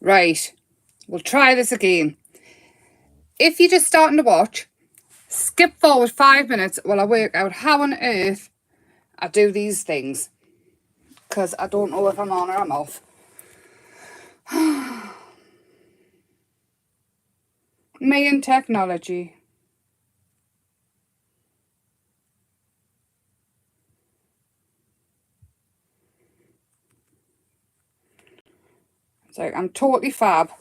Right, we'll try this again. If you're just starting to watch, skip forward 5 minutes while I work out how on earth I do these things. Because I don't know if I'm on or I'm off. Me and technology. It's like, I'm totally fab.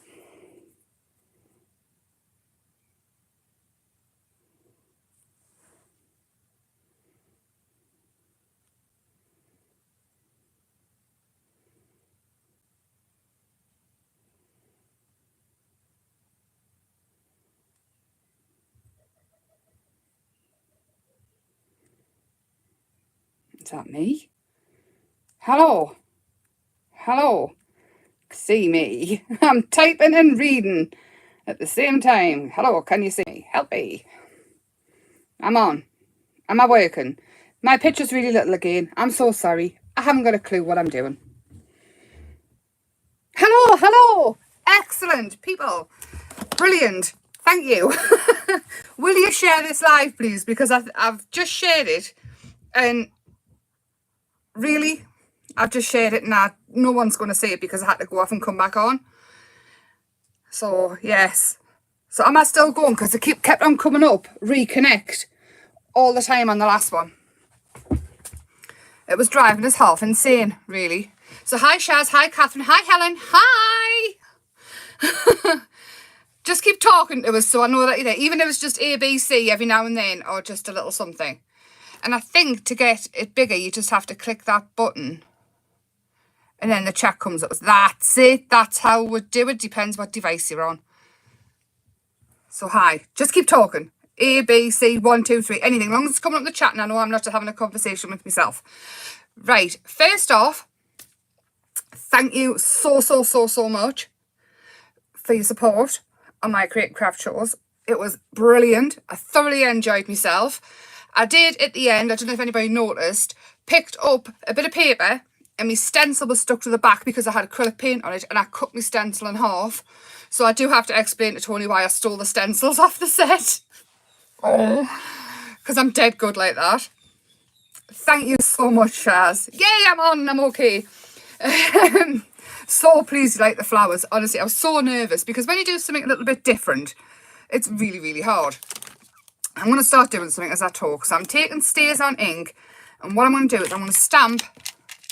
Is that me? Hello? Hello? See me? I'm typing and reading at the same time. Hello, can you see me? Help me. I'm on. Am I working? My picture's really little again. I'm so sorry. I haven't got a clue what I'm doing. Hello, hello. Excellent, people. Brilliant. Thank you. Will you share this live, please? Because I've just shared it. And really, I've just shared it and no one's going to see it because I had to go off and come back on. So, yes. So am I still going? Because it kept on coming up. Reconnect. All the time on the last one. It was driving us half insane, really. So hi Shaz, hi Catherine, hi Helen, hi! Just keep talking to us so I know that you're there. Even if it's just A, B, C every now and then, or just a little something. And I think to get it bigger, you just have to click that button. And then the chat comes up. That's it. That's how we do it. Depends what device you're on. So hi, just keep talking. A, B, C, 1, 2, 3, anything. As long as it's coming up the chat and I know I'm not having a conversation with myself. Right, first off, thank you so much for your support on my Create Craft shows. It was brilliant. I thoroughly enjoyed myself. I did at the end, I don't know if anybody noticed, picked up a bit of paper and my stencil was stuck to the back because I had acrylic paint on it and I cut my stencil in half. So I do have to explain to Tony why I stole the stencils off the set. Because I'm dead good like that. Thank you so much, Shaz. Yay, I'm on, I'm okay. So pleased you like the flowers. Honestly, I was so nervous because when you do something a little bit different, it's really, really hard. I'm going to start doing something as I talk. So I'm taking StazOn ink and what I'm going to do is I'm going to stamp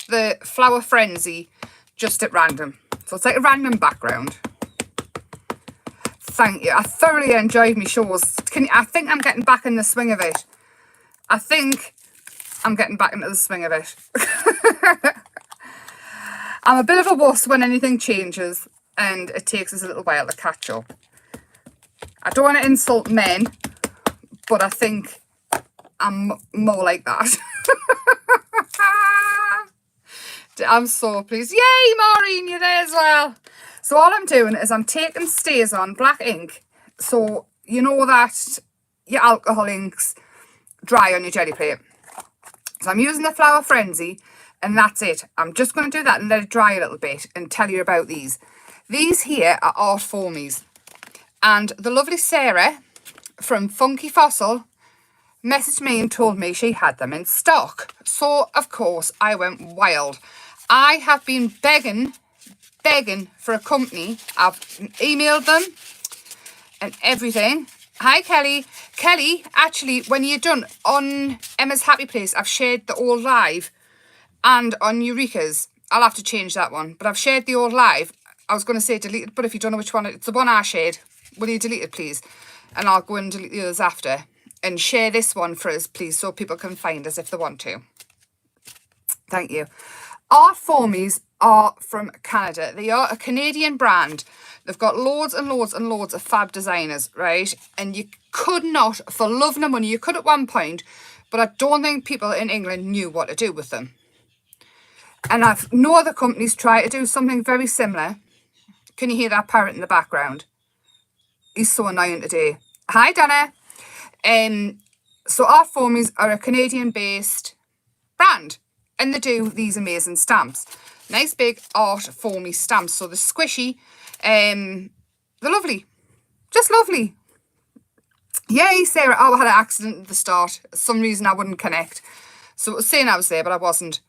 the Flower Frenzy just at random. So it's like a random background. Thank you. I thoroughly enjoyed my shows. I think I'm getting back in the swing of it. I think I'm getting back into the swing of it. I'm a bit of a wuss when anything changes and it takes us a little while to catch up. I don't want to insult men, but I think I'm more like that. I'm so pleased. Yay, Maureen, you're there as well. So all I'm doing is I'm taking StazOn black ink. So you know that your alcohol inks dry on your jelly plate. So I'm using the Flower Frenzy and that's it. I'm just going to do that and let it dry a little bit and tell you about these. These here are art foamies. And the lovely Sarah from Funky Fossil messaged me and told me she had them in stock. So, of course, I went wild. I have been begging for a company. I've emailed them and everything. Hi, Kelly. Kelly, actually, when you're done on Emma's Happy Place, I've shared the old live and on Eureka's. I'll have to change that one, but I've shared the old live. I was going to say delete it, but if you don't know which one, it's the one I shared. Will you delete it, please? And I'll go and delete the others after. And share this one for us, please, so people can find us if they want to. Thank you. Art Foamies are from Canada. They are a Canadian brand. They've got loads and loads and loads of fab designers, right? And you could not, for love nor money, you could at one point, but I don't think people in England knew what to do with them. And I've no other companies try to do something very similar. Can you hear that parrot in the background? He's so annoying today. Hi, Donna. So Art Foamies are a Canadian-based brand. And they do these amazing stamps. Nice big art foamy stamps. So they're squishy They're lovely. Just lovely. Yay, Sarah. Oh, I had an accident at the start. For some reason I wouldn't connect. So it was saying I was there, but I wasn't.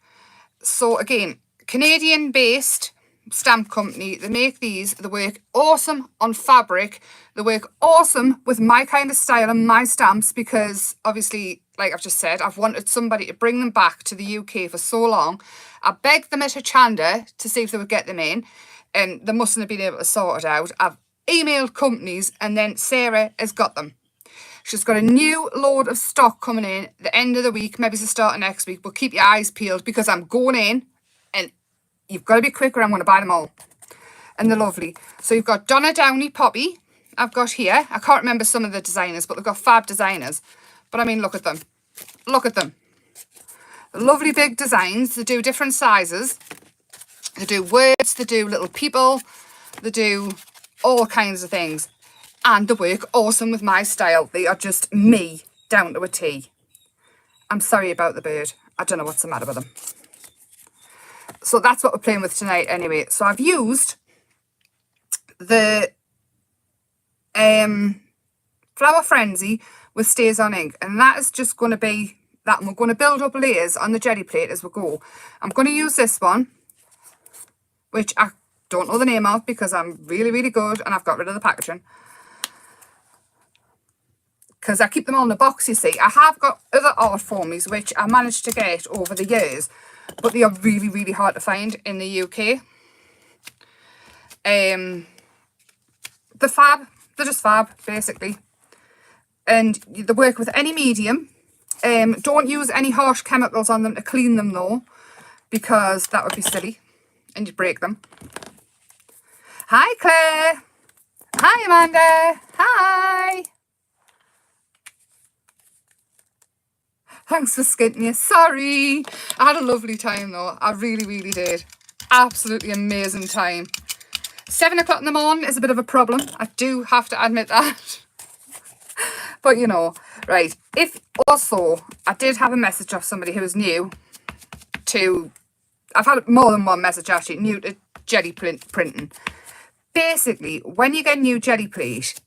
So again, Canadian-based stamp company. They make these. They work awesome on fabric. They work awesome with my kind of style and my stamps because obviously, like I've just said, I've wanted somebody to bring them back to the UK for so long. I begged them at Hochanda to see if they would get them in, and they mustn't have been able to sort it out. I've emailed companies, and then Sarah has got them. She's got a new load of stock coming in at the end of the week, maybe it's the start of next week, but keep your eyes peeled because I'm going in and you've got to be quick or I'm going to buy them all. And they're lovely. So you've got Donna Downey Poppy I've got here. I can't remember some of the designers, but they've got fab designers. But I mean, look at them. Look at them. Lovely big designs. They do different sizes. They do words. They do little people. They do all kinds of things. And they work awesome with my style. They are just me down to a T. I'm sorry about the bird. I don't know what's the matter with them. So that's what we're playing with tonight anyway. So I've used the Flower Frenzy with Stays On Ink. And that is just going to be that. And we're going to build up layers on the jelly plate as we go. I'm going to use this one, which I don't know the name of because I'm really, really good and I've got rid of the packaging. Because I keep them all in the box, you see. I have got other art foamies, which I managed to get over the years, but they are really, really hard to find in the UK. They're fab. They're just fab, basically. And they work with any medium. Don't use any harsh chemicals on them to clean them, though, because that would be silly, and you'd break them. Hi, Claire. Hi, Amanda. Hi. Thanks for skinting me. Sorry. I had a lovely time though. I really, really did. Absolutely amazing time. 7 o'clock in the morning is a bit of a problem. I do have to admit that. But you know, right. If also, I did have a message off somebody who was new to, I've had more than one message actually, new to jelly printing. Basically, when you get a new jelly plate,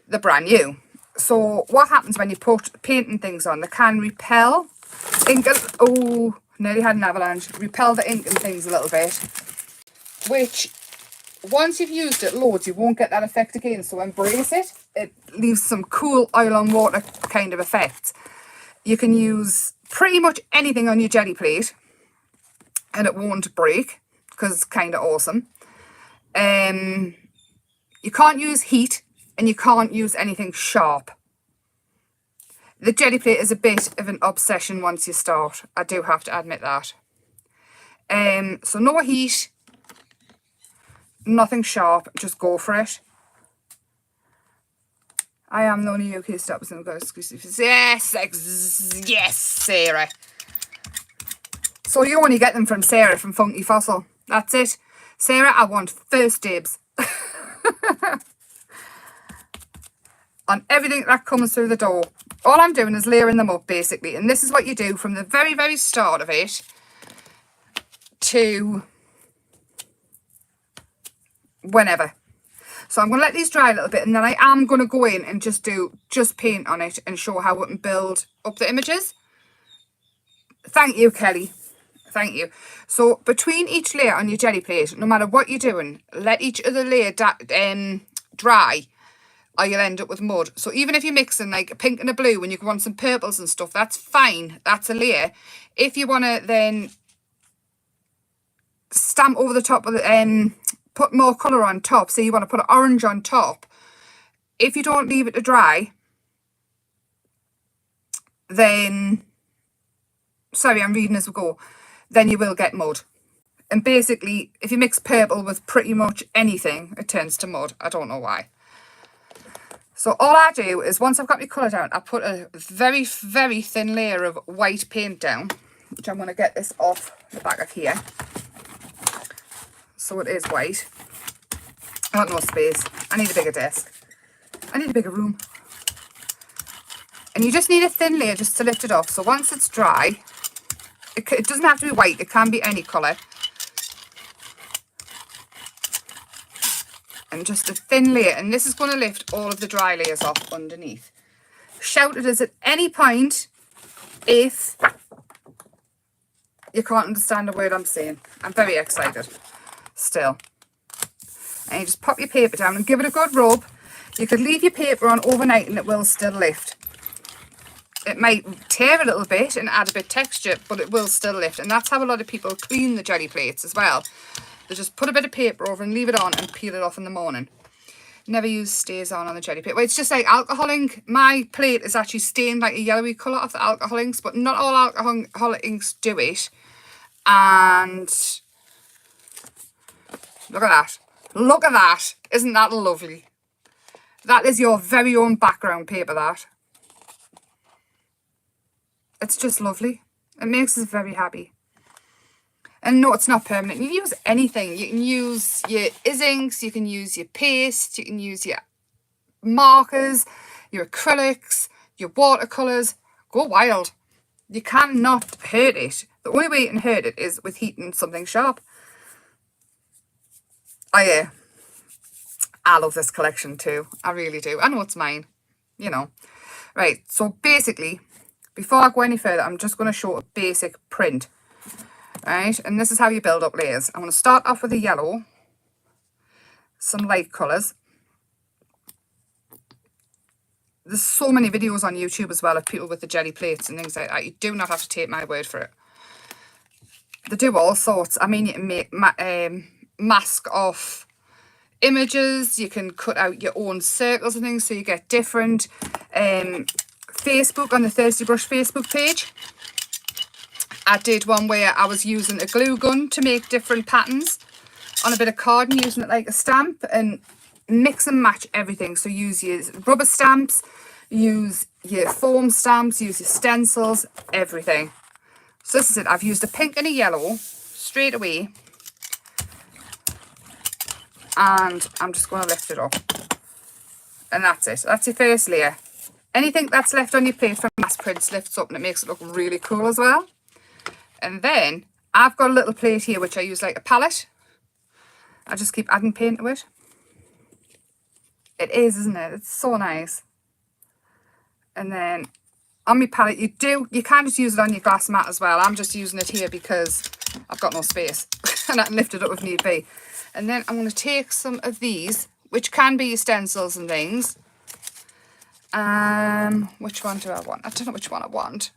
they're brand new. So what happens when you put painting things on? They can repel ink. Oh, nearly had an avalanche. Repel the ink and things a little bit. Which, once you've used it loads, you won't get that effect again. So embrace it. It leaves some cool oil on water kind of effects. You can use pretty much anything on your jelly plate and it won't break because it's kind of awesome. You can't use heat. And you can't use anything sharp. The jelly plate is a bit of an obsession once you start. I do have to admit that. So no heat, nothing sharp, just go for it. I am the only UK stoppers and got exclusive. Yes, yes, Sarah. So you only get them from Sarah from Funky Fossil. That's it. Sarah, I want first dibs. On everything that comes through the door. All I'm doing is layering them up basically, and this is what you do from the very, very start of it to whenever. So I'm going to let these dry a little bit, and then I am going to go in and just paint on it and show how we can build up the images. Thank you, Kelly. Thank you. So between each layer on your jelly plate, no matter what you're doing, let each other layer dry, or you'll end up with mud. So even if you're mixing like a pink and a blue when you go on some purples and stuff, that's fine. That's a layer. If you want to then stamp over the top of the, put more colour on top, say you want to put an orange on top, if you don't leave it to dry, then, sorry, I'm reading as we go, then you will get mud. And basically, if you mix purple with pretty much anything, it turns to mud. I don't know why. So all I do is once I've got my colour down, I put a very, very thin layer of white paint down, which I'm going to get this off the back of here. So it is white. I want no space. I need a bigger desk. I need a bigger room. And you just need a thin layer just to lift it off. So once it's dry, it doesn't have to be white. It can be any colour. and just a thin layer, and this is going to lift all of the dry layers off underneath. Shout at us at any point if you can't understand a word I'm saying. I'm very excited still. And you just pop your paper down and give it a good rub. You could leave your paper on overnight and it will still lift. It might tear a little bit and add a bit of texture, but it will still lift. And that's how a lot of people clean the jelly plates as well. They just put a bit of paper over and leave it on and peel it off in the morning. Never use stays on the jelly plate. Well, it's just like alcohol ink. My plate is actually stained like a yellowy colour of the alcohol inks, but not all alcohol inks do it. And look at that. Look at that. Isn't that lovely? That is your very own background paper, that. It's just lovely. It makes us very happy. And no, it's not permanent. You can use anything. You can use your inks, you can use your paste, you can use your markers, your acrylics, your watercolours. Go wild. You cannot hurt it. The only way you can hurt it is with heating something sharp. Oh yeah. I love this collection too. I really do. I know it's mine. You know. Right, so basically, before I go any further, I'm just going to show a basic print. Right, and this is how you build up layers. I'm going to start off with a yellow, some light colours. There's so many videos on YouTube as well of people with the jelly plates and things like that. You do not have to take my word for it. They do all sorts. I mean, you can make mask off images. You can cut out your own circles and things so you get different. Facebook, on the Thirsty Brush Facebook page, I did one where I was using a glue gun to make different patterns on a bit of card and using it like a stamp, and mix and match everything. So use your rubber stamps, use your foam stamps, use your stencils, everything. So this is it. I've used a pink and a yellow straight away, and I'm just going to lift it up. And that's it. That's your first layer. Anything that's left on your plate from mass prints lifts up and it makes it look really cool as well. And then I've got a little plate here which I use like a palette. I just keep adding paint to it. It is, isn't it? It's so nice. And then on my palette, you can just use it on your glass mat as well. I'm just using it here because I've got no space and I can lift it up if need be. And then I'm going to take some of these, which can be your stencils and things. Which one do I want? I don't know which one I want.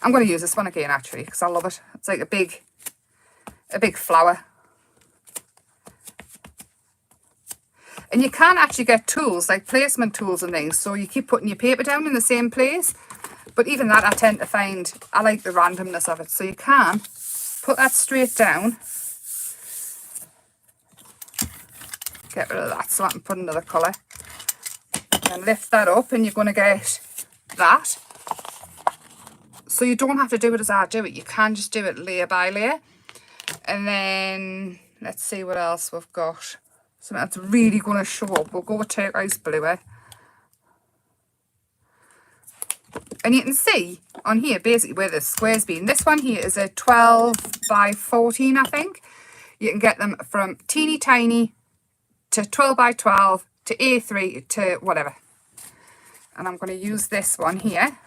I'm going to use this one again actually because I love it. It's like a big flower. And you can actually get tools like placement tools and things, so you keep putting your paper down in the same place. But even that I tend to find, I like the randomness of it. So you can put that straight down. Get rid of that so I can put another colour. And lift that up and you're going to get that. So you don't have to do it as I do it. You can just do it layer by layer. And then let's see what else we've got. Something that's really going to show up. We'll go with turquoise blue. And you can see on here basically where the square's been. This one here is a 12 by 14, I think. You can get them from teeny tiny to 12 by 12 to A3 to whatever. And I'm going to use this one here.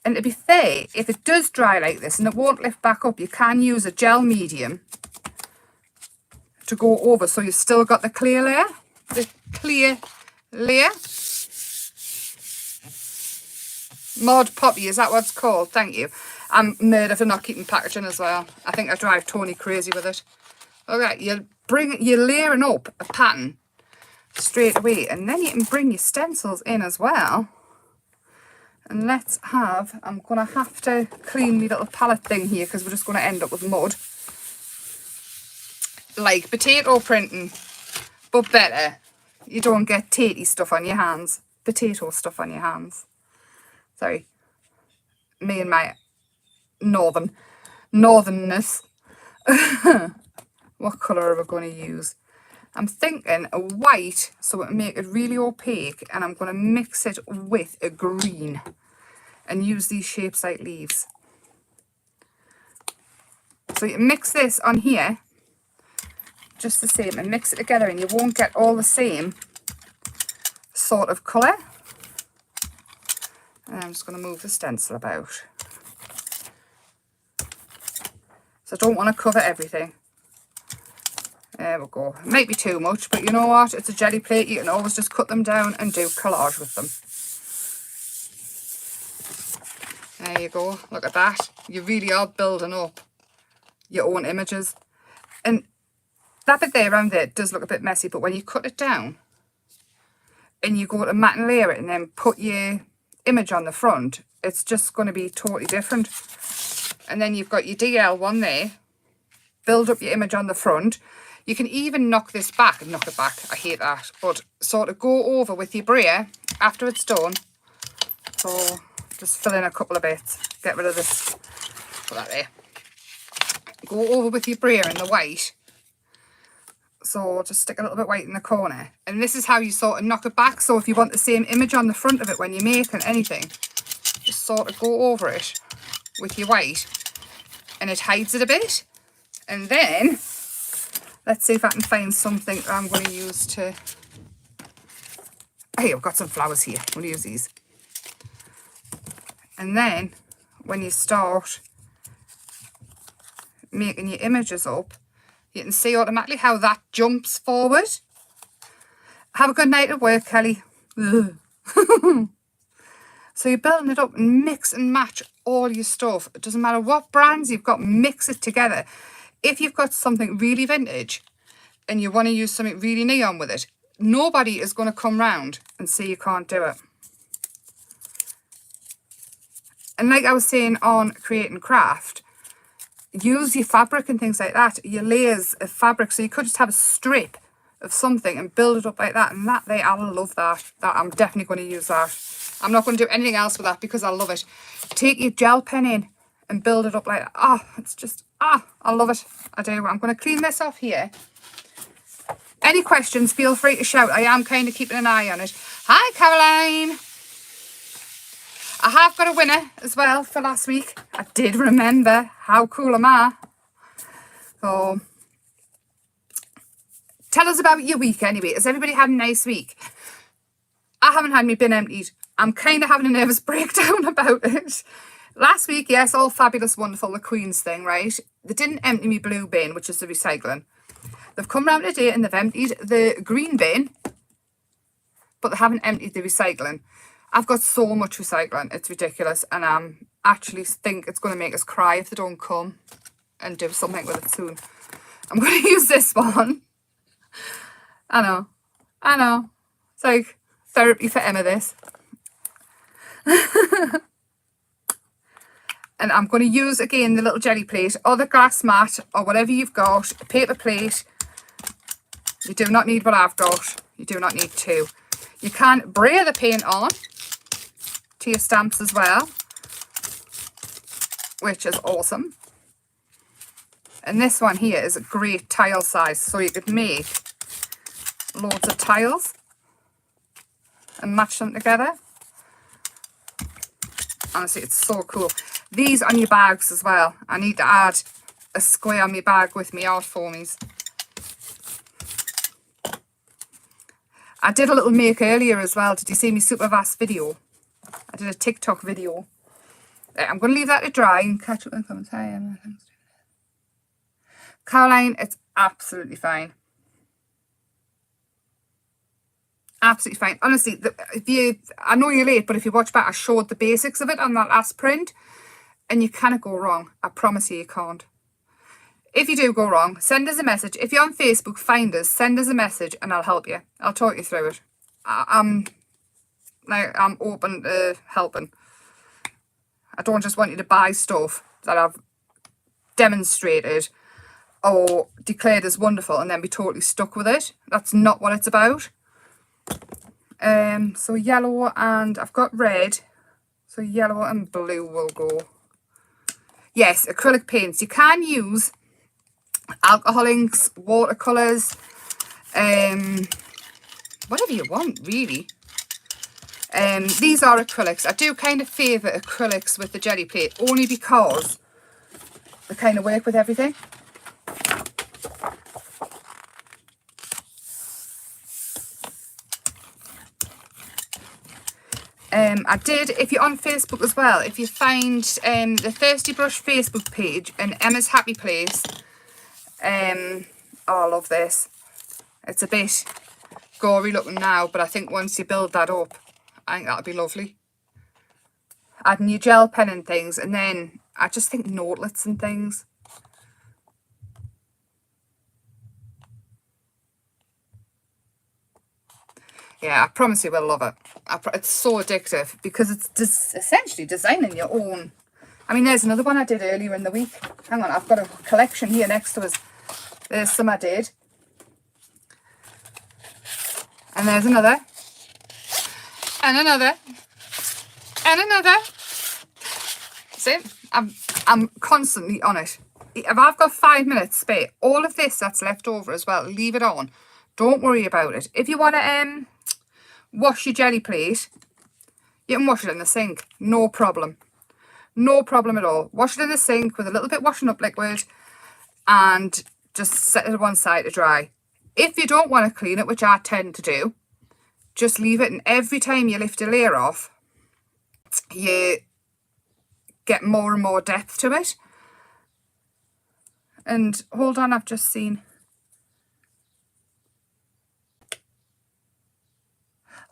And to be fair, if it does dry like this and it won't lift back up, you can use a gel medium to go over so you've still got the clear layer. The clear layer. Mod Poppy, is that what it's called? Thank you. I'm murder for not keeping packaging as well. I think I drive Tony crazy with it. Okay, you're layering up a pattern straight away, and then you can bring your stencils in as well. And let's have, I'm going to have to clean my little palette thing here because we're just going to end up with mud. Like potato printing, but better. You don't get tatey stuff on your hands. Potato stuff on your hands. Sorry. Me and my northernness. What colour are we going to use? I'm thinking a white so it will make it really opaque, and I'm going to mix it with a green and use these shapes like leaves. So you mix this on here, just the same, and mix it together, and you won't get all the same sort of colour. And I'm just going to move the stencil about. So I don't want to cover everything. There we go. It might be too much, but you know what? It's a jelly plate. You can always just cut them down and do collage with them. There you go. Look at that. You really are building up your own images. And that bit there around there does look a bit messy, but when you cut it down and you go to matte and layer it and then put your image on the front, it's just going to be totally different. And then you've got your DL one there. Build up your image on the front. You can even knock this back and knock it back. I hate that. But sort of go over with your brayer after it's done. So just fill in a couple of bits. Get rid of this. Put that there. Go over with your brayer in the white. So just stick a little bit white in the corner. And this is how you sort of knock it back. So if you want the same image on the front of it when you're making anything, just sort of go over it with your white. And it hides it a bit. And then let's see if I can find something that I'm going to use to... Hey, I've got some flowers here. I'm going to use these. And then, when you start making your images up, you can see automatically how that jumps forward. Have a good night at work, Kelly. So you're building it up and mix and match all your stuff. It doesn't matter what brands you've got, mix it together. If you've got something really vintage and you want to use something really neon with it, nobody is going to come round and say you can't do it. And like I was saying on Create and Craft, use your fabric and things like that, your layers of fabric. So you could just have a strip of something and build it up like that. And that there, I love that. I'm definitely going to use that. I'm not going to do anything else with that because I love it. Take your gel pen in and build it up like that. Oh, it's just, I love it. I do. I'm going to clean this off here. Any questions, feel free to shout. I am kind of keeping an eye on it. Hi, Caroline. I have got a winner as well for last week. I did remember. How cool am I? So, tell us about your week anyway. Has everybody had a nice week? I haven't had my bin emptied. I'm kind of having a nervous breakdown about it. Last week, yes, all fabulous, wonderful, the Queen's thing, right? They didn't empty me blue bin, which is the recycling. They've come round today and they've emptied the green bin, but they haven't emptied the recycling. I've got so much recycling, it's ridiculous, and I actually think it's going to make us cry if they don't come and do something with it soon. I'm going to use this one. I know. It's like therapy for Emma, this. And I'm going to use, again, the little jelly plate or the glass mat or whatever you've got, a paper plate. You do not need what I've got. You do not need two. You can brayer the paint on to your stamps as well, which is awesome. And this one here is a great tile size, so you could make loads of tiles and match them together. Honestly, it's so cool. These on your bags as well. I need to add a square on my bag with me art foamies. I did a little make earlier as well. Did you see me super vast video? I did a TikTok video. I'm going to leave that to dry and catch up in the comments. Hi, Emma. Thanks. Caroline, it's absolutely fine. Absolutely fine. Honestly, I know you're late, but if you watch back, I showed the basics of it on that last print, and you cannot go wrong. I promise you, you can't. If you do go wrong, send us a message. If you're on Facebook, find us, send us a message, and I'll help you. I'll talk you through it. I'm open to helping. I don't just want you to buy stuff that I've demonstrated or declared as wonderful and then be totally stuck with it. That's not what it's about. So yellow, and I've got red, so yellow and blue will go. Yes, acrylic paints. You can use alcohol inks, watercolours, whatever you want, really. These are acrylics. I do kind of favour acrylics with the jelly plate, only because they kind of work with everything. I did, if you're on Facebook as well, if you find the Thirsty Brush Facebook page and Emma's Happy Place, oh, I love this. It's a bit gory looking now, but I think once you build that up, I think that'll be lovely. Adding your gel pen and things, and then I just think notelets and things. Yeah, I promise you will love it. It's so addictive because it's essentially designing your own. I mean, there's another one I did earlier in the week. Hang on, I've got a collection here next to us. There's some I did. And there's another. And another. And another. See? I'm constantly on it. If I've got 5 minutes spare, all of this that's left over as well, leave it on. Don't worry about it. If you want to wash your jelly plate, you can wash it in the sink. No problem. No problem at all. Wash it in the sink with a little bit washing up liquid and just set it to one side to dry. If you don't want to clean it, which I tend to do, just leave it, and every time you lift a layer off, you get more and more depth to it. And hold on, I've just seen.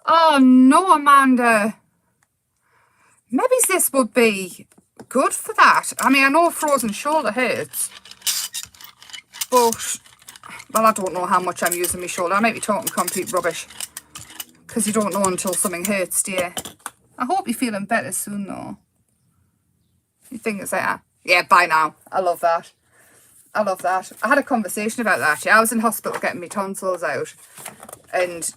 Oh no, Amanda. Maybe this would be good for that. I mean, I know frozen shoulder hurts, but, well, I don't know how much I'm using my shoulder. I might be talking complete rubbish because you don't know until something hurts, do you? I hope you're feeling better soon, though. You think it's like that? Yeah, bye now. I love that. I love that. I had a conversation about that. Yeah, I was in hospital getting my tonsils out, and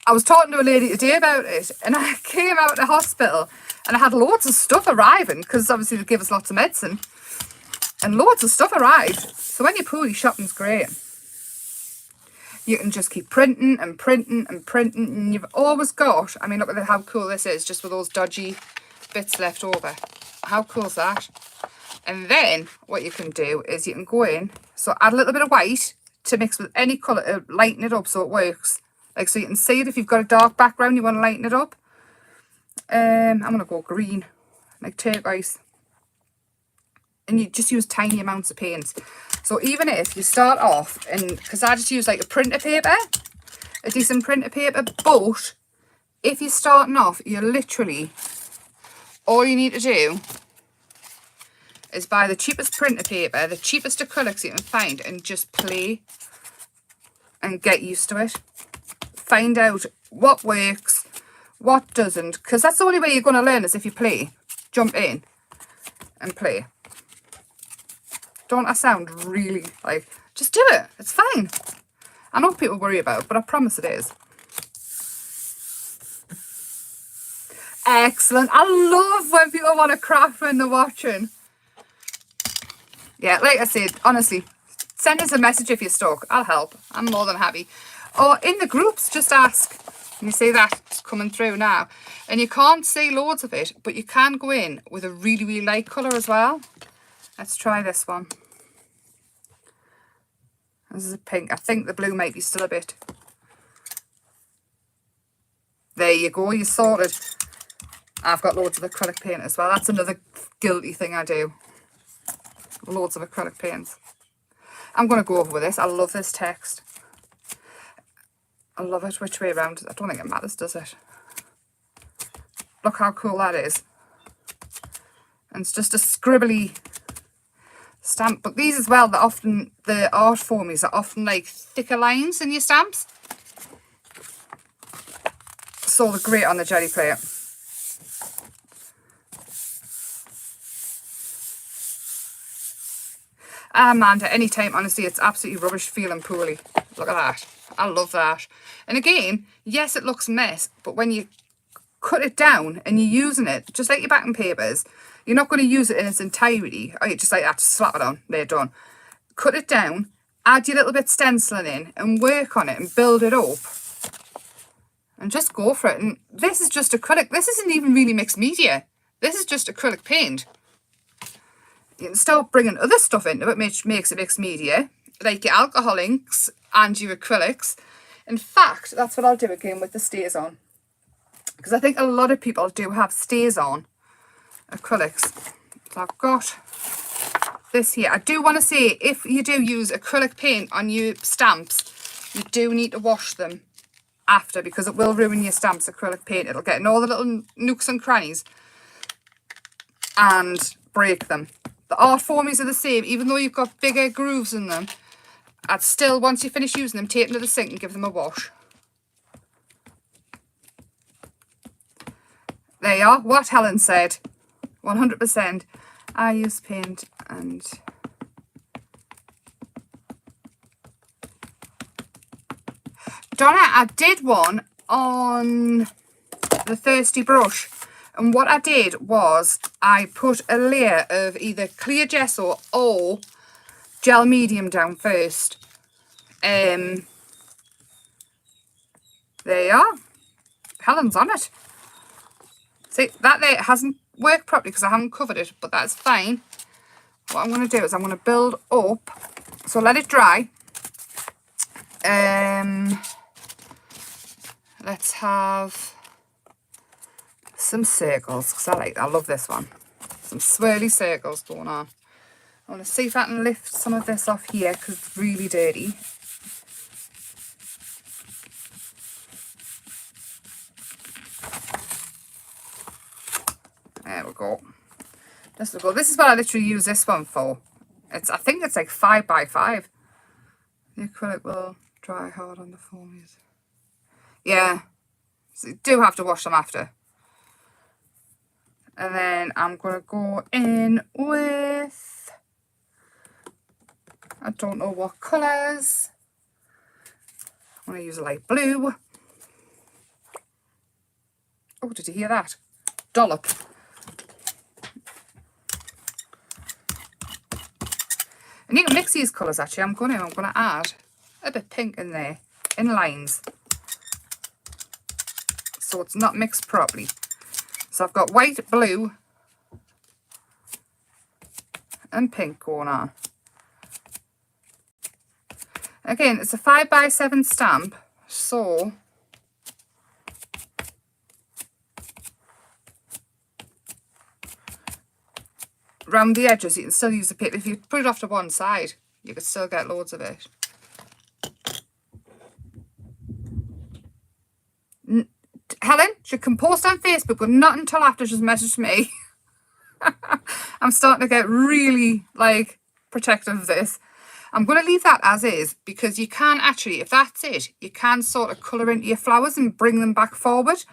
I was talking to a lady today about it, and I came out of the hospital and I had loads of stuff arriving because obviously they give us lots of medicine, and loads of stuff arrived. So when you're poorly, shopping's great. You can just keep printing and printing and printing, and you've always got, I mean, look at how cool this is, just with those dodgy bits left over. How cool is that? And then what you can do is you can go in, so add a little bit of white to mix with any colour to lighten it up so it works. Like, so you can see it if you've got a dark background, you want to lighten it up. I'm going to go green, like turquoise. And you just use tiny amounts of paints. So even if you start off, and because I just use like a printer paper, a decent printer paper, but if you're starting off, you're literally, all you need to do is buy the cheapest printer paper, the cheapest acrylics you can find, and just play and get used to it. Find out what works, what doesn't, because that's the only way you're going to learn is if you play. Jump in and play. Don't I sound really like, just do it, it's fine. I know people worry about it, but I promise it is. Excellent. I love when people want to craft when they're watching. Yeah, like I said, honestly, send us a message if you're stuck. I'll help. I'm more than happy. Or in the groups, just ask. And you see that it's coming through now. And you can't see loads of it, but you can go in with a really, really light colour as well. Let's try this one. This is a pink. I think the blue might be still a bit. There you go, you sorted. I've got loads of acrylic paint as well. That's another guilty thing I do. Loads of acrylic paints. I'm going to go over with this. I love this text. I love it. Which way around? I don't think it matters, does it? Look how cool that is. And it's just a scribbly stamp. But these as well, they're often, the art foamies are often like thicker lines in your stamps. So they're great on the jelly plate. Amanda, anytime, honestly, it's absolutely rubbish feeling poorly. Look at that. I love that. And again, yes, it looks a mess, but when you cut it down and you're using it, just like your backing papers, you're not going to use it in its entirety. Oh, you just like that, just slap it on, they're done. Cut it down, add your little bit stenciling in and work on it and build it up. And just go for it. And this is just acrylic. This isn't even really mixed media. This is just acrylic paint. You can start bringing other stuff into it, which makes it mixed media, like your alcohol inks and your acrylics. In fact, that's what I'll do again with the stays on, because I think a lot of people do have stays on acrylics. So I've got this here. I do want to say, if you do use acrylic paint on your stamps, you do need to wash them after, because it will ruin your stamps, acrylic paint. It'll get in all the little nooks and crannies and break them. The art foamies are the same, even though you've got bigger grooves in them. I'd still, once you finish using them, take them to the sink and give them a wash. There you are, what Helen said. 100%. I use paint and... Donna, I did one on the Thirsty brush. And what I did was I put a layer of either clear gesso or gel medium down first. There you are. Helen's on it. See, that there hasn't worked properly because I haven't covered it, but that's fine. What I'm going to do is I'm going to build up. So let it dry. Let's have some circles, because I love this one. Some swirly circles going on. I want to see if I can lift some of this off here because it's really dirty. There we go. This will go. This is what I literally use this one for. I think it's like 5 by 5. The acrylic will dry hard on the foamies. Yeah. So you do have to wash them after. And then I'm going to go in with, I don't know what colours. I'm going to use a light blue. Oh, did you hear that? Dollop. And you can mix these colours actually. I'm going to add a bit pink in there, in lines. So it's not mixed properly. So I've got white, blue and pink going on. Again, it's a 5 by 7 stamp, so around the edges you can still use the paper. If you put it off to one side, you could still get loads of it. Helen, she can post on Facebook, but not until after she's messaged me. I'm starting to get really, like, protective of this. I'm going to leave that as is, because you can actually, if that's it, you can sort of colour into your flowers and bring them back forward.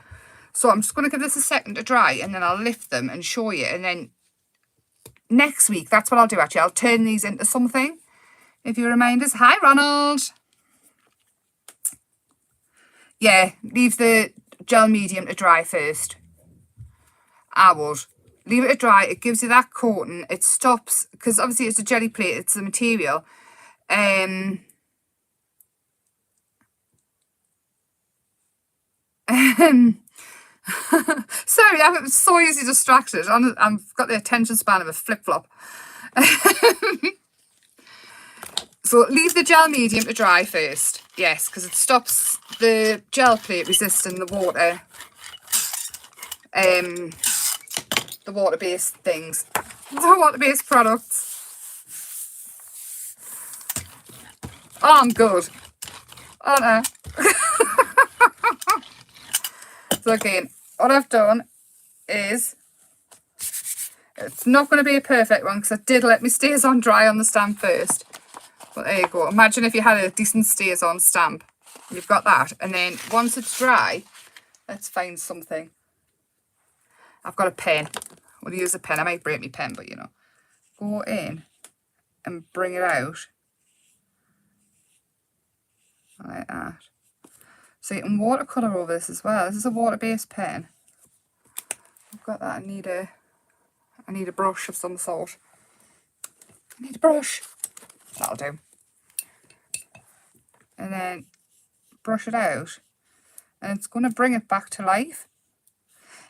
So I'm just going to give this a second to dry, and then I'll lift them and show you. And then next week, that's what I'll do, actually. I'll turn these into something. If you remind us. Hi, Ronald. Yeah, leave the gel medium to dry first. I would leave it to dry. It gives you that coating. It stops, because obviously it's a jelly plate, it's the material. Sorry, I'm so easily distracted. I've got the attention span of a flip-flop. So leave the gel medium to dry first. Yes, because it stops the gel plate resisting the water. The water-based things. The water-based products. Oh, I'm good. Oh no. So again, what I've done is, it's not going to be a perfect one because I did let my stays on dry on the stamp first. But there you go. Imagine if you had a decent stays on stamp. You've got that. And then once it's dry, let's find something. I've got a pen. We'll use a pen. I might break my pen, but you know. Go in and bring it out. Like that. So you can watercolour over this as well. This is a water-based pen. I've got that. I need a brush of some sort. I need a brush. That'll do. And then brush it out. And it's going to bring it back to life.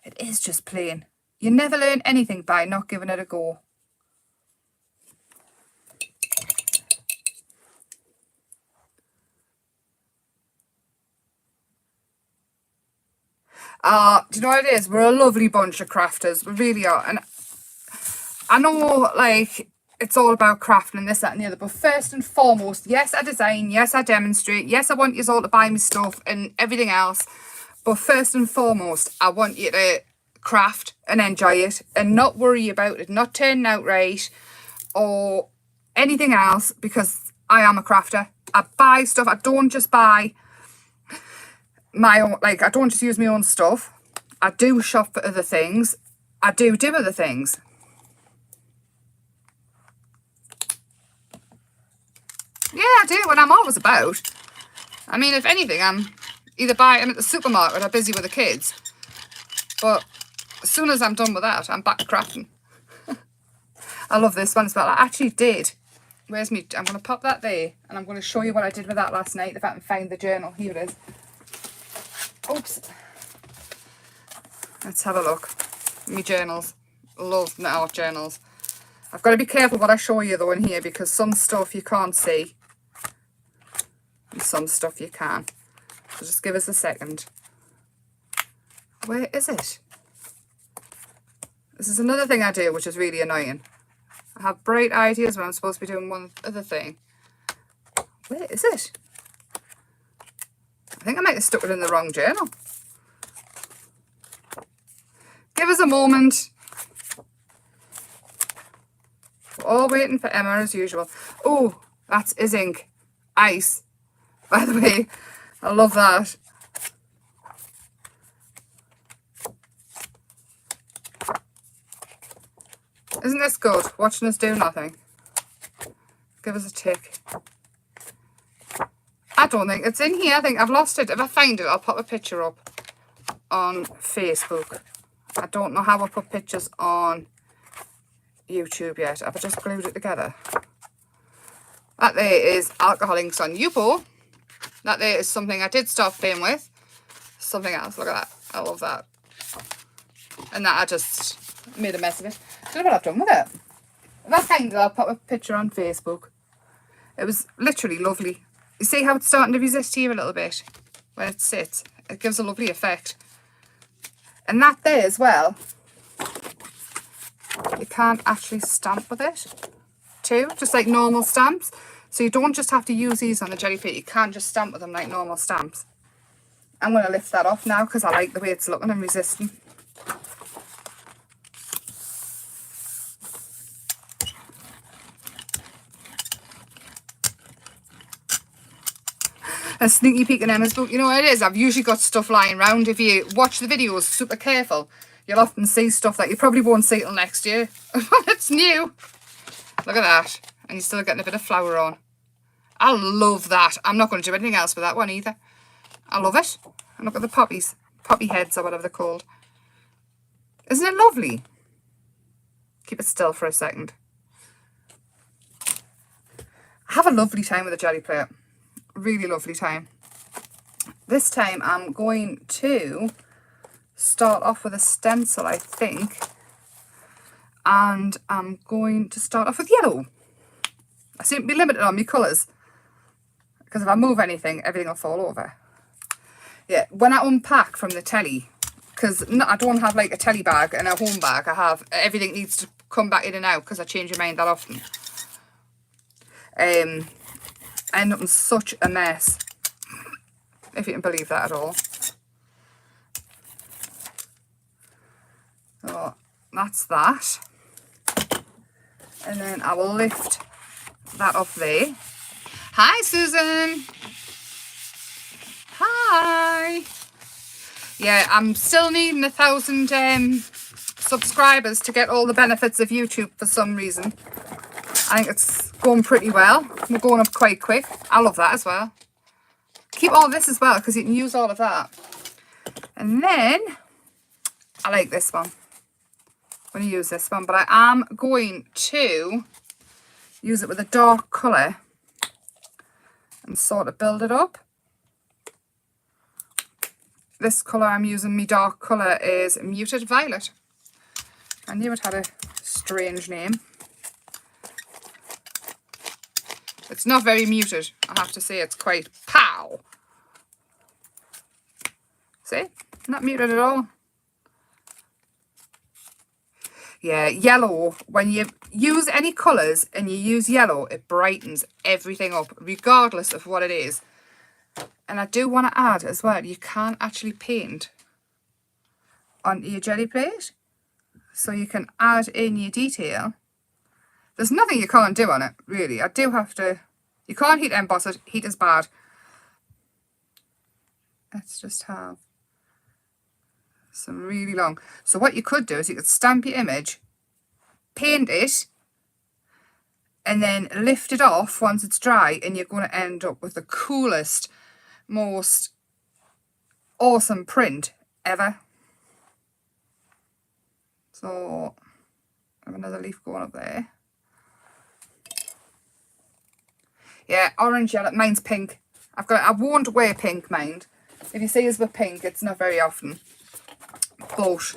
It is just plain. You never learn anything by not giving it a go. Do you know what it is? We're a lovely bunch of crafters. We really are. And I know, like, it's all about crafting and this, that and the other. But first and foremost, yes, I design. Yes, I demonstrate. Yes, I want you all to buy me stuff and everything else. But first and foremost, I want you to craft and enjoy it and not worry about it not turning out right or anything else, because I am a crafter. I buy stuff. I don't just buy my own, like, I don't just use my own stuff. I do shop for other things. I do other things. Yeah, I do, and I'm always about. I mean, if anything, I'm at the supermarket or busy with the kids. But as soon as I'm done with that, I'm back crafting. I love this one as well. I actually did. Where's me? I'm going to pop that there, and I'm going to show you what I did with that last night, if I can find the journal. Here it is. Oops. Let's have a look. Me journals. Love my art journals. I've got to be careful what I show you though in here, because some stuff you can't see and some stuff you can. So just give us a second. Where is it? This is another thing I do which is really annoying. I have bright ideas when I'm supposed to be doing one other thing. Where is it? I think I might have stuck it in the wrong journal. Give us a moment. We're all waiting for Emma as usual. Oh, that's his ink. Ice. By the way, I love that. Isn't this good? Watching us do nothing. Give us a tick. I don't think it's in here. I think I've lost it. If I find it, I'll pop a picture up on Facebook. I don't know how I put pictures on YouTube yet. I've just glued it together. That there is alcohol inks on Yupo. That there is something I did start playing with. Something else. Look at that. I love that. And that I just made a mess of it. I don't know what I've done with it. If I find it, I'll pop a picture on Facebook. It was literally lovely. You see how it's starting to resist here a little bit? Where it sits. It gives a lovely effect. And that there as well, you can't actually stamp with it too, just like normal stamps. So you don't just have to use these on the jelly plate, you can't just stamp with them like normal stamps. I'm going to lift that off now because I like the way it's looking and resisting. A sneaky peek in Emma's book. You know what it is? I've usually got stuff lying around. If you watch the videos super careful, you'll often see stuff that you probably won't see till next year. It's new. Look at that. And you're still getting a bit of flour on. I love that. I'm not going to do anything else with that one either. I love it. And look at the poppies. Poppy heads or whatever they're called. Isn't it lovely? Keep it still for a second. I have a lovely time with the jelly plate. Really lovely time. This time I'm going to start off with a stencil, I think. And I'm going to start off with yellow. I seem to be limited on my colours, because if I move anything, everything will fall over. Yeah, when I unpack from the telly, because I don't have like a telly bag and a home bag, I have everything needs to come back in and out because I change my mind that often. I end up in such a mess, if you can believe that at all. So that's that. And then I will lift that up there. Hi, Susan. Hi. Yeah, I'm still needing 1,000 subscribers to get all the benefits of YouTube for some reason. I think it's going pretty well. We're going up quite quick. I love that as well. Keep all this as well because you can use all of that. And then I like this one. I'm going to use this one, but I am going to use it with a dark colour and sort of build it up. This colour I'm using, my dark colour, is Muted Violet. I knew it had a strange name. It's not very muted, I have to say. It's quite pow. See? Not muted at all. Yeah, yellow, when you use any colours and you use yellow, it brightens everything up, regardless of what it is. And I do want to add as well, you can actually paint onto your jelly plate. So you can add in your detail. There's nothing you can't do on it, really. I do have to... You can't heat emboss it. Heat is bad. Let's just have some really long. So what you could do is you could stamp your image, paint it, and then lift it off once it's dry, and you're going to end up with the coolest, most awesome print ever. So I have another leaf going up there. Yeah, orange, yellow. Mine's pink. I won't wear pink, mind. If you see us with pink, it's not very often. But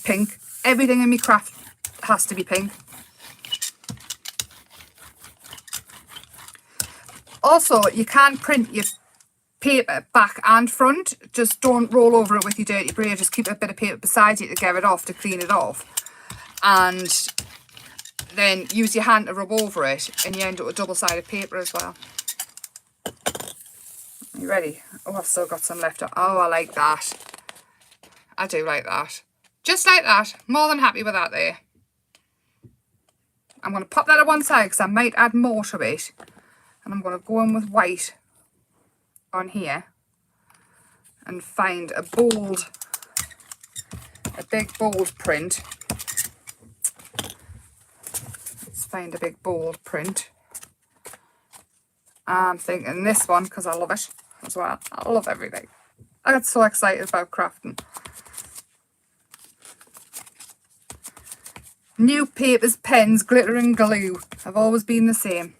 pink. Everything in my craft has to be pink. Also, you can print your paper back and front. Just don't roll over it with your dirty braid. Just keep a bit of paper beside you to get it off, to clean it off. And then use your hand to rub over it, and you end up with double-sided paper as well. You ready? Oh, I've still got some left. Oh, I like that. I do like that. Just like that. More than happy with that there. I'm going to pop that at one side because I might add more to it. And I'm going to go in with white on here and find a big bold print. Let's find a big bold print. I'm thinking this one because I love it as well. I love everything. I get so excited about crafting. New papers, pens, glitter and glue have always been the same.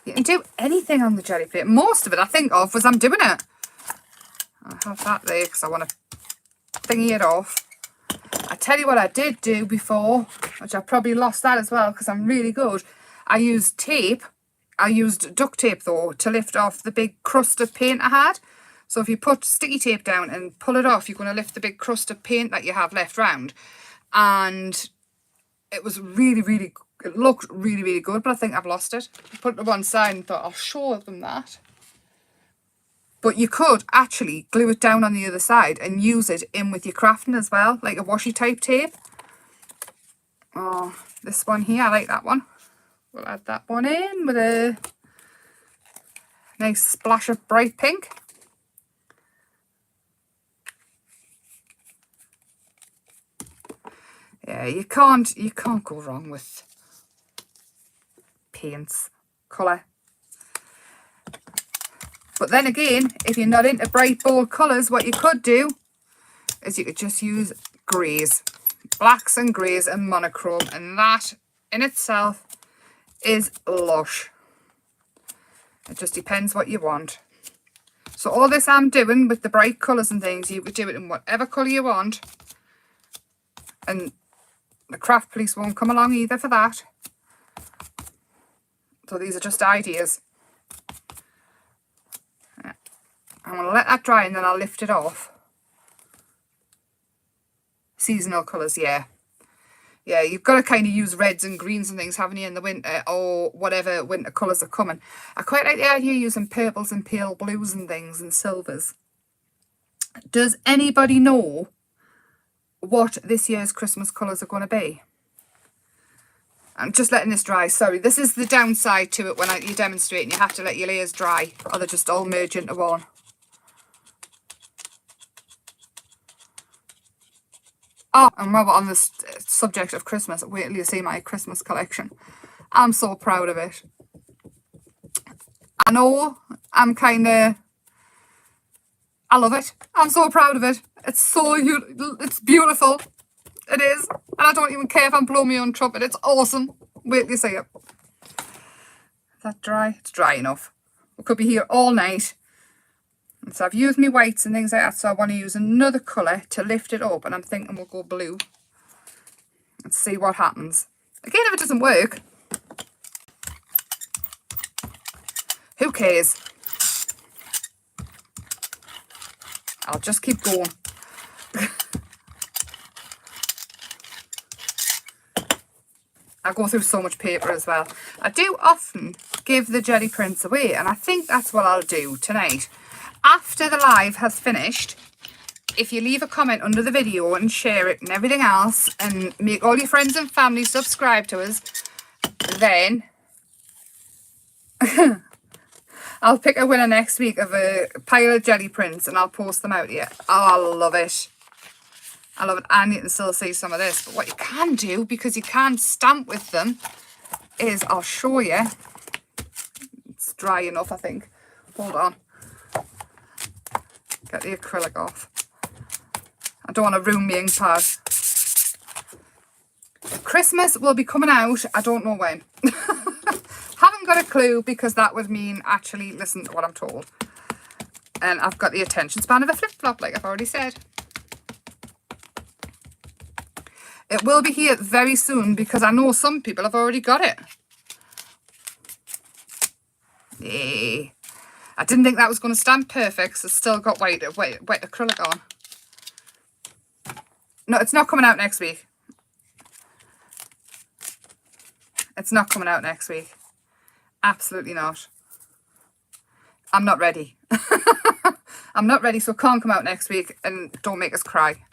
You can do anything on the jelly plate. Most of it I think of as I'm doing it. I'll have that there because I want to thingy it off. I tell you what I did do before, which I probably lost that as well because I'm really good. I used tape. I used duct tape though to lift off the big crust of paint I had. So if you put sticky tape down and pull it off, you're going to lift the big crust of paint that you have left round. And it was really, really, it looked really, really good, but I think I've lost it. I put it to one side and thought I'll show them that. But you could actually glue it down on the other side and use it in with your crafting as well, like a washi type tape. Oh, this one here, I like that one. We'll add that one in with a nice splash of bright pink. Yeah, you can't go wrong with paints, colour. But then again, if you're not into bright bold colours, what you could do is you could just use greys. Blacks and greys and monochrome, and that in itself is lush. It just depends what you want. So all this I'm doing with the bright colours and things, you could do it in whatever colour you want. And the craft police won't come along either for that. So these are just ideas. I'm going to let that dry and then I'll lift it off. Seasonal colours, yeah. Yeah, you've got to kind of use reds and greens and things, haven't you, in the winter, or whatever winter colours are coming. I quite like the idea of using purples and pale blues and things and silvers. Does anybody know what this year's Christmas colours are going to be? I'm just letting this dry. Sorry, this is the downside to it when you're demonstrating. You have to let your layers dry or they just all merge into one. Oh, and while we're on this subject of Christmas, wait till you see my Christmas collection. I'm so proud of it. I know I'm kind of... I love it. I'm so proud of it. It's beautiful. It is. And I don't even care if I'm blowing my own trumpet. It's awesome. Wait till you see it. Is that dry? It's dry enough. We could be here all night. And so I've used my whites and things like that. So I want to use another colour to lift it up. And I'm thinking we'll go blue. Let's see what happens. Again, if it doesn't work, Who cares? I'll just keep going. I go through so much paper as well. I do often give the jelly prints away, and I think that's what I'll do tonight. After the live has finished, if you leave a comment under the video and share it and everything else, and make all your friends and family subscribe to us, then I'll pick a winner next week of a pile of jelly prints and I'll post them out here. Oh, I love it. I love it. And you can still see some of this. But what you can do, because you can stamp with them, is I'll show you. It's dry enough, I think. Hold on. Get the acrylic off. I don't want to ruin my ink pad. Christmas will be coming out. I don't know when. Haven't got a clue, because that would mean actually listen to what I'm told. And I've got the attention span of a flip-flop, like I've already said. It will be here very soon, because I know some people have already got it. Yay. I didn't think that was going to stand perfect, so it's still got white acrylic on. No, it's not coming out next week. It's not coming out next week. Absolutely not. I'm not ready. I'm not ready, so it can't come out next week, and don't make us cry.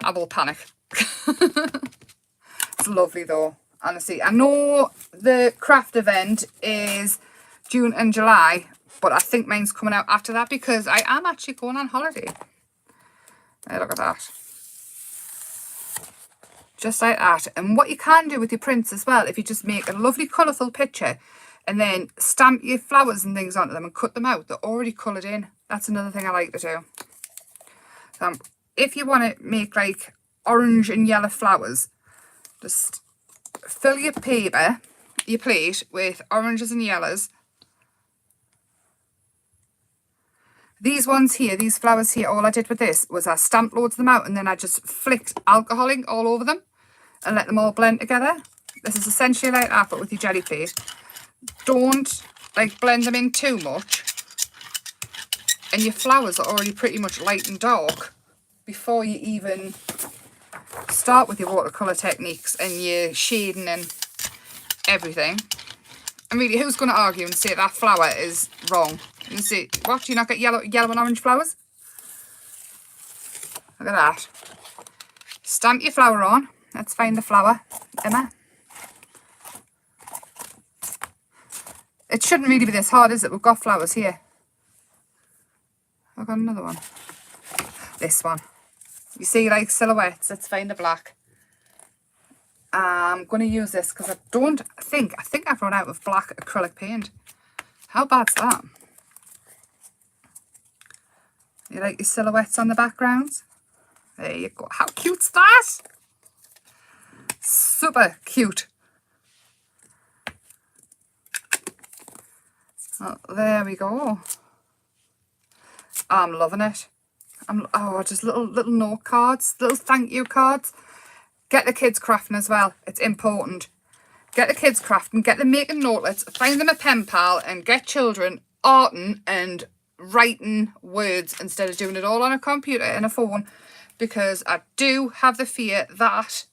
I will panic. It's lovely though, honestly. I know the craft event is June and July, but I think mine's coming out after that, because I am actually going on holiday. Hey, look at that. Just like that. And what you can do with your prints as well, if you just make a lovely colourful picture and then stamp your flowers and things onto them and cut them out, they're already coloured in. That's another thing I like to do. If you want to make like orange and yellow flowers, just fill your paper, your plate, with oranges and yellows. These ones here, these flowers here, all I did with this was I stamped loads of them out, and then I just flicked alcohol ink all over them and let them all blend together. This is essentially like that, but with your jelly plate. Don't like blend them in too much, and your flowers are already pretty much light and dark before you even start with your watercolour techniques and your shading and everything. And really, who's going to argue and say that flower is wrong? You see, what? Do you not get yellow and orange flowers? Look at that. Stamp your flower on. Let's find the flower, Emma. It shouldn't really be this hard, is it? We've got flowers here. I've got another one. This one. You see, like silhouettes. Let's find the black. I'm going to use this because I think I've run out of black acrylic paint. How bad's that? You like your silhouettes on the backgrounds? There you go. How cute's that? Super cute. Oh, there we go. I'm loving it. Just little note cards, little thank you cards. Get the kids crafting as well. It's important. Get the kids crafting, get them making notelets, find them a pen pal, and get children arting and writing words instead of doing it all on a computer and a phone, because I do have the fear that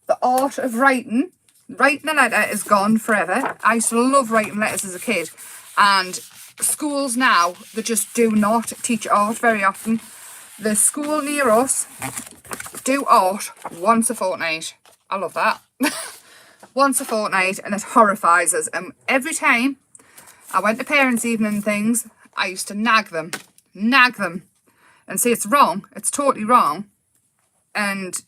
the art of writing a letter is gone forever. I used to love writing letters as a kid, and schools now, they just do not teach art very often. The school near us do art once a fortnight. I love that. Once a fortnight, and it horrifies us. And every time I went to parents' evening and things, I used to nag them and say it's wrong, it's totally wrong. And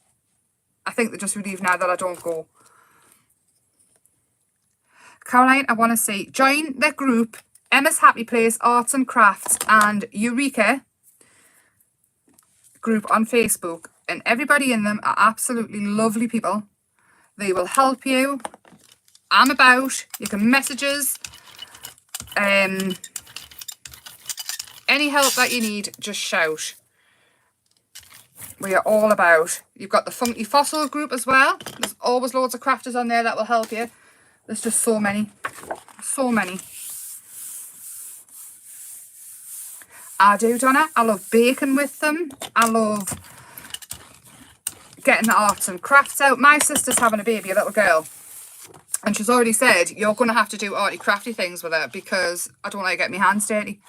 I think they're just relieved now that I don't go. Caroline, I want to say, join the group Emma's Happy Place Arts and Crafts and Eureka group on Facebook, and everybody in them are absolutely lovely people. They will help you. I'm about. You can message us. Any help that you need, just shout. We are all about. You've got the Funky Fossil group as well. There's always loads of crafters on there that will help you. There's just so many. So many. I do, Donna. I love baking with them. I love getting the arts and crafts out. My sister's having a baby, a little girl. And she's already said, you're going to have to do arty crafty things with her because I don't like to get my hands dirty.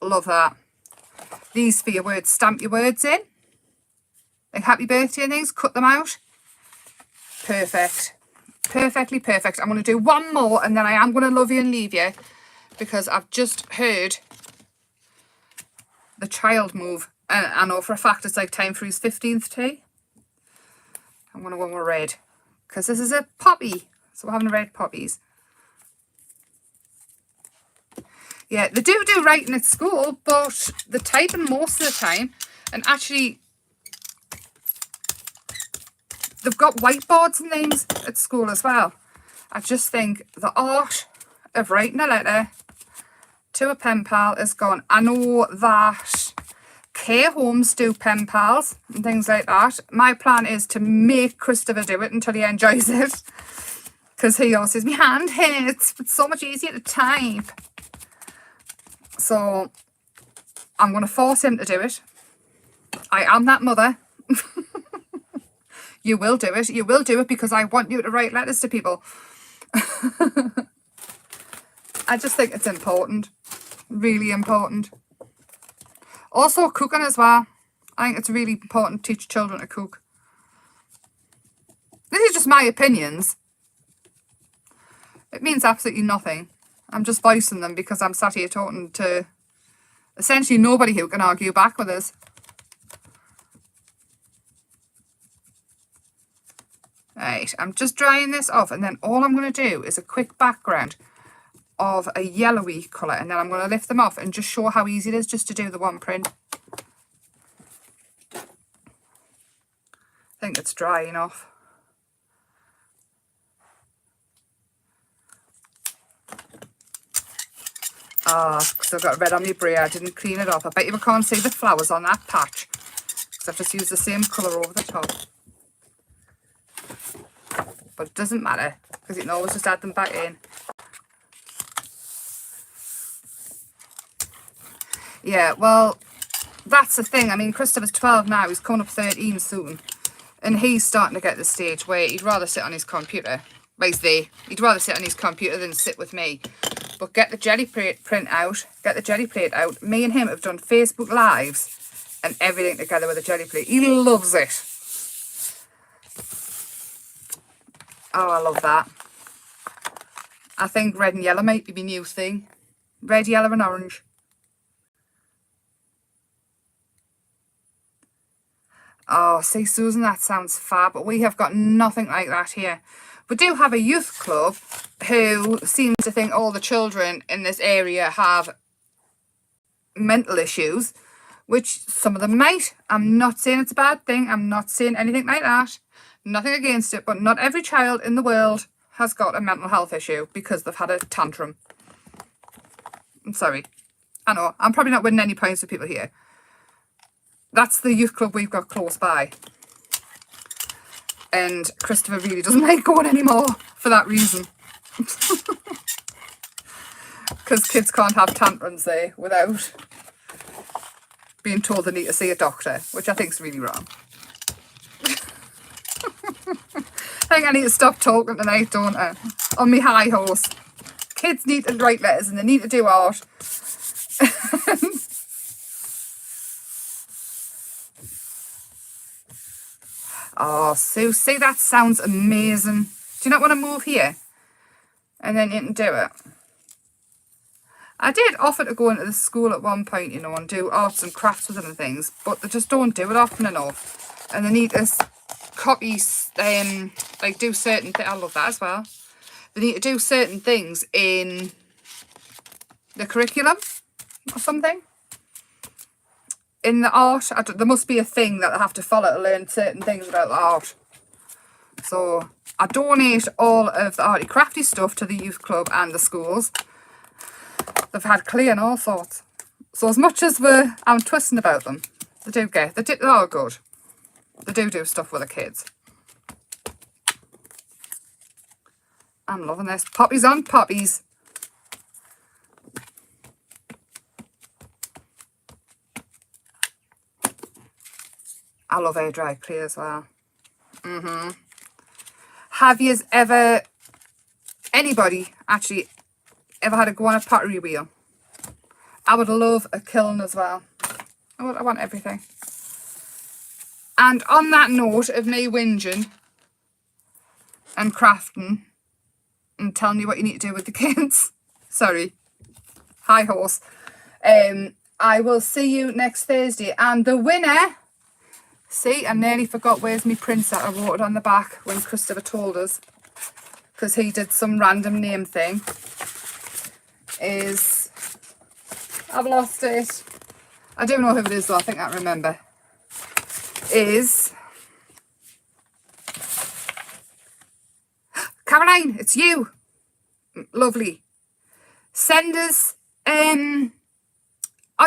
Love that. These for your words. Stamp your words in. Like happy birthday and things. Cut them out. Perfect. Perfectly perfect. I'm going to do one more and then I am going to love you and leave you because I've just heard the child move. And I know for a fact it's like time for his 15th tea. I'm going to go with red because this is a poppy. So we're having red poppies. Yeah, they do writing at school, but they're typing most of the time. And actually, they've got whiteboards and things at school as well. I just think the art of writing a letter to a pen pal is gone. I know that care homes do pen pals and things like that. My plan is to make Christopher do it until he enjoys it. Because he always says, my hand hurts, it's so much easier to type. So I'm going to force him to do it. I am that mother. You will do it. You will do it because I want you to write letters to people. I just think it's important. Really important. Also cooking as well. I think it's really important to teach children to cook. This is just my opinions. It means absolutely nothing. I'm just voicing them because I'm sat here talking to essentially nobody who can argue back with us. Right, I'm just drying this off and then all I'm going to do is a quick background of a yellowy colour and then I'm going to lift them off and just show how easy it is just to do the one print. I think it's dry enough. Because I've got red on my brie, I didn't clean it off. I bet you can't see the flowers on that patch. Because I've just used the same colour over the top. But it doesn't matter, because you can always just add them back in. Yeah, well, that's the thing. I mean, Christopher's 12 now, he's coming up 13 soon. And he's starting to get to the stage where he'd rather sit on his computer. Well, he's there. He'd rather sit on his computer than sit with me. But get the jelly print out, get the jelly plate out. Me and him have done Facebook Lives and everything together with a jelly plate. He loves it. Oh, I love that. I think red and yellow might be my new thing. Red, yellow and orange. Oh, see, Susan, that sounds fab. But we have got nothing like that here. We do have a youth club who seems to think all the children in this area have mental issues, which some of them might. I'm not saying it's a bad thing. I'm not saying anything like that. Nothing against it, but not every child in the world has got a mental health issue because they've had a tantrum. I'm sorry. I know, I'm probably not winning any points with people here. That's the youth club we've got close by. And Christopher really doesn't like going anymore for that reason. Because kids can't have tantrums there without being told they need to see a doctor, which I think is really wrong. I think I need to stop talking tonight, don't I? On my high horse. Kids need to write letters and they need to do art. Oh, Sue, see, that sounds amazing. Do you not want to move here? And then you can do it. I did offer to go into the school at one point, you know, and do arts and crafts with them and things, but they just don't do it often enough. And they need to copy, like do certain things. I love that as well. They need to do certain things in the curriculum or something. In the art, there must be a thing that I have to follow to learn certain things about the art. So I donate all of the arty crafty stuff to the youth club and the schools. They've had clay and all sorts. So as much as I'm twisting about them, they are good. They do stuff with the kids. I'm loving this. Poppies on poppies. I love air dry clay as well. Have you ever, anybody actually, ever had a go on a pottery wheel? I would love a kiln as well. I want everything. And on that note of me whinging and crafting and telling you what you need to do with the kids, sorry, high horse, I will see you next Thursday. And the winner, see, I nearly forgot where's my prints that I wrote it on the back when Christopher told us, because he did some random name thing, is, I've lost it. I don't know who it is though, I think I remember. Is Caroline, it's you. Lovely. Send us, are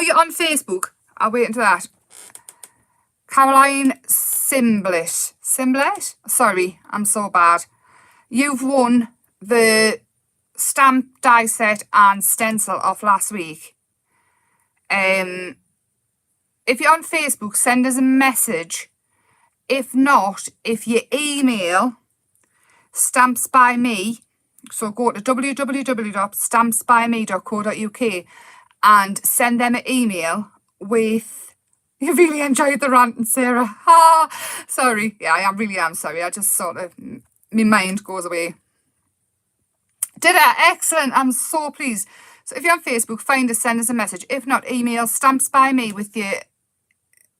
you on Facebook? I'll wait until that. Caroline Simblet. Simblet? Sorry, I'm so bad. You've won the stamp die set and stencil off last week. If you're on Facebook, send us a message. If not, if you email Stamps by Me, so go to www.stampsbyme.co.uk and send them an email with, you really enjoyed the rant, Sarah. Sorry. Yeah, I really am sorry. I just sort of, my mind goes away. Did I? Excellent. I'm so pleased. So if you're on Facebook, find us, send us a message. If not, email Stamps by Me with your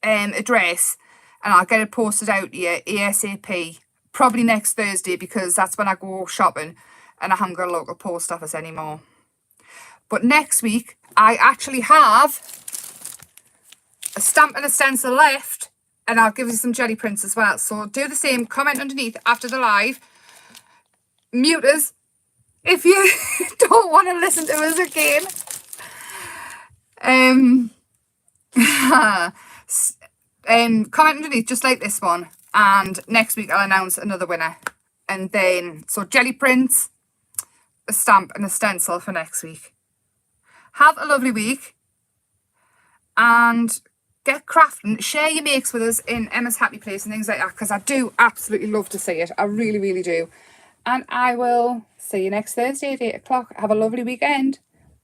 address, and I'll get it posted out to you ASAP. Probably next Thursday, because that's when I go shopping and I haven't got a local post office anymore. But next week, I actually have a stamp and a stencil left, and I'll give you some jelly prints as well. So do the same, comment underneath after the live, mute us if you don't want to listen to us again. Comment underneath just like this one, and next week I'll announce another winner. And then, so jelly prints, a stamp and a stencil for next week. Have a lovely week and get crafting. Share your makes with us in Emma's Happy Place and things like that, because I do absolutely love to see it. I really, really do. And I will see you next Thursday at 8 o'clock. Have a lovely weekend.